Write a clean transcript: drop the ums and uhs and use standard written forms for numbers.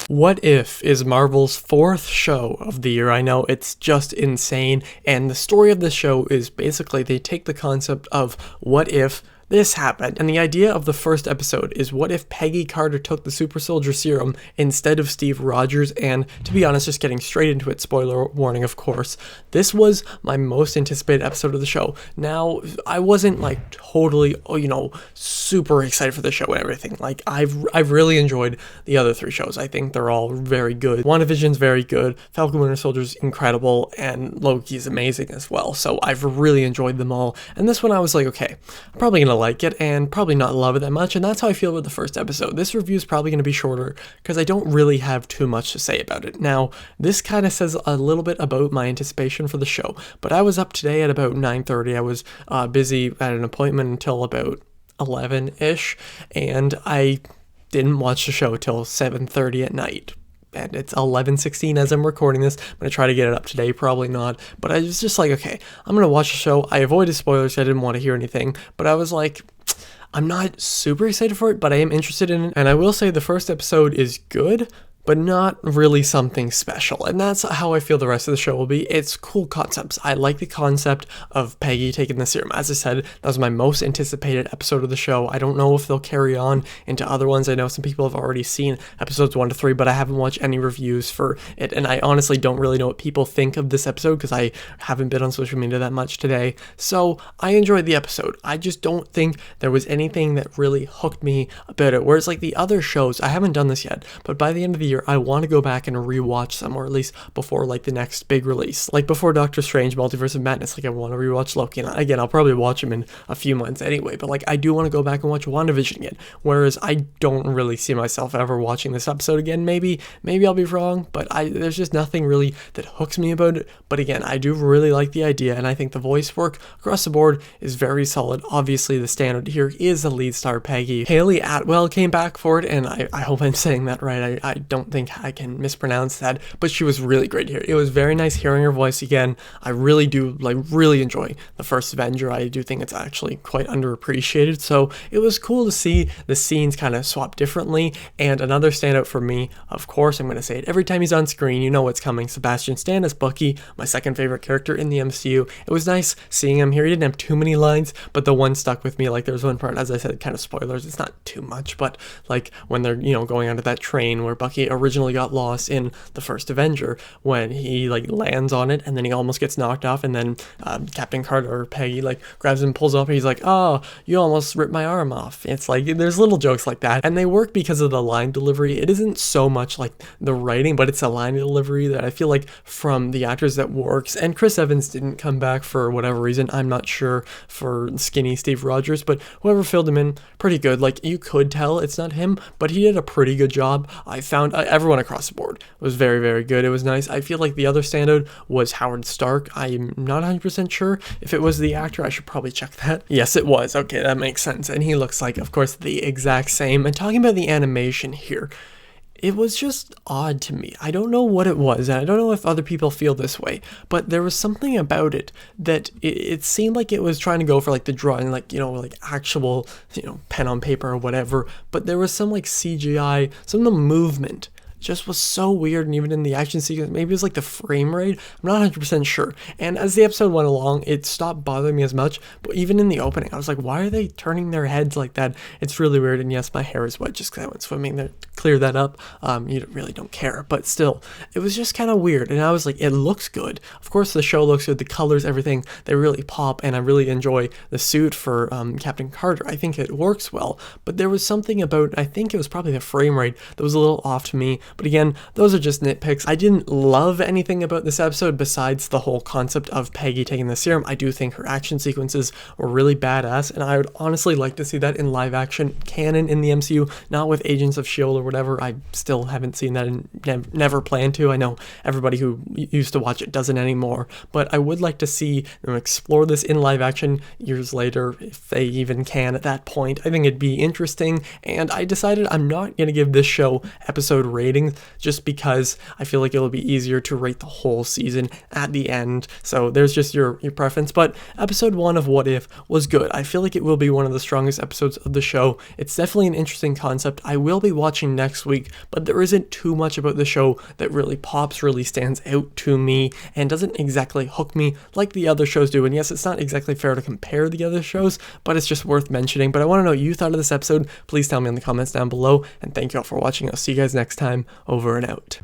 What If is Marvel's fourth show of the year. I know, it's just insane, and the story of this show is basically they take the concept of what if this happened, and the idea of the first episode is what if Peggy Carter took the super soldier serum instead of Steve Rogers. And to be honest, just getting straight into it, spoiler warning of course, this was my most anticipated episode of the show. Now, I wasn't like totally, super excited for the show and everything. Like, I've really enjoyed the other three shows. I think they're all very good. WandaVision's very good, Falcon Winter Soldier's incredible, and Loki's amazing as well. So I've really enjoyed them all, and this one I was like, okay, I'm probably gonna like it and probably not love it that much, and that's how I feel about the first episode. This review is probably going to be shorter because I don't really have too much to say about it. Now, this kind of says a little bit about my anticipation for the show, but I was up today at about 9:30. I was busy at an appointment until about 11-ish, and I didn't watch the show till 7:30 at night. And it's 11:16 as I'm recording this. I'm going to try to get it up today, probably not. But I was just like, okay, I'm going to watch the show. I avoided spoilers, I didn't want to hear anything. But I was like, I'm not super excited for it, but I am interested in it. And I will say the first episode is good, but not really something special. And that's how I feel the rest of the show will be. It's cool concepts. I like the concept of Peggy taking the serum. As I said, that was my most anticipated episode of the show. I don't know if they'll carry on into other ones. I know some people have already seen episodes 1 to 3, but I haven't watched any reviews for it. And I honestly don't really know what people think of this episode because I haven't been on social media that much today. So I enjoyed the episode. I just don't think there was anything that really hooked me about it. Whereas like the other shows, I haven't done this yet, but by the end of the year, I want to go back and rewatch them, or at least before like the next big release, like before Doctor Strange Multiverse of Madness. Like, I want to rewatch Loki, and again, I'll probably watch him in a few months anyway, but like I do want to go back and watch WandaVision again, whereas I don't really see myself ever watching this episode again. Maybe I'll be wrong, but there's just nothing really that hooks me about it. But again, I do really like the idea, and I think the voice work across the board is very solid. Obviously the standard here is the lead star Peggy. Haley Atwell came back for it, and I hope I'm saying that right. I don't think I can mispronounce that, but she was really great here. It was very nice hearing her voice again. I really do really enjoy the first Avenger. I do think it's actually quite underappreciated, so it was cool to see the scenes kind of swap differently. And another standout for me, of course, I'm going to say it every time he's on screen, you know what's coming, Sebastian Stan as Bucky, my second favorite character in the MCU. It was nice seeing him here. He didn't have too many lines, but the one stuck with me. Like, there was one part, as I said, kind of spoilers, it's not too much, but like when they're going onto that train where Bucky originally got lost in the first Avenger, when he like lands on it and then he almost gets knocked off, and then Captain Carter or Peggy like grabs him and pulls up, and he's like, oh, you almost ripped my arm off. It's like, there's little jokes like that, and they work because of the line delivery. It isn't so much like the writing, but it's a line delivery that I feel like from the actors that works. And Chris Evans didn't come back for whatever reason, I'm not sure, for skinny Steve Rogers, but whoever filled him in, pretty good. Like, you could tell it's not him, but he did a pretty good job. I found everyone across the board was very, very good. It was nice. I feel like the other standout was Howard Stark. I'm not 100% sure if it was the actor. I should probably check that. Yes, it was. Okay, that makes sense. And he looks like, of course, the exact same. And talking about the animation here, it was just odd to me. I don't know what it was, and I don't know if other people feel this way, but there was something about it that it seemed like it was trying to go for like the drawing, like, like actual, pen on paper or whatever, but there was some like CGI, some of the movement just was so weird. And even in the action sequence, maybe it was like the frame rate, I'm not 100% sure. And as the episode went along, it stopped bothering me as much, but even in the opening, I was like, why are they turning their heads like that? It's really weird. And yes, my hair is wet just because I went swimming. To clear that up, you really don't care, but still, it was just kind of weird. And I was like, it looks good. Of course, the show looks good, the colors, everything, they really pop, and I really enjoy the suit for Captain Carter. I think it works well, but there was something about, I think it was probably the frame rate that was a little off to me. But again, those are just nitpicks. I didn't love anything about this episode besides the whole concept of Peggy taking the serum. I do think her action sequences were really badass, and I would honestly like to see that in live action canon in the MCU, not with Agents of S.H.I.E.L.D. or whatever. I still haven't seen that and never plan to. I know everybody who used to watch it doesn't anymore, but I would like to see them explore this in live action years later, if they even can at that point. I think it'd be interesting, and I decided I'm not going to give this show episode ratings just because I feel like it'll be easier to rate the whole season at the end. So there's just your preference. But episode 1 of What If was good. I feel like it will be one of the strongest episodes of the show. It's definitely an interesting concept. I will be watching next week, but there isn't too much about the show that really pops, really stands out to me, and doesn't exactly hook me like the other shows do. And yes, it's not exactly fair to compare the other shows, but it's just worth mentioning. But I want to know what you thought of this episode. Please tell me in the comments down below, and thank you all for watching. I'll see you guys next time. Over and out.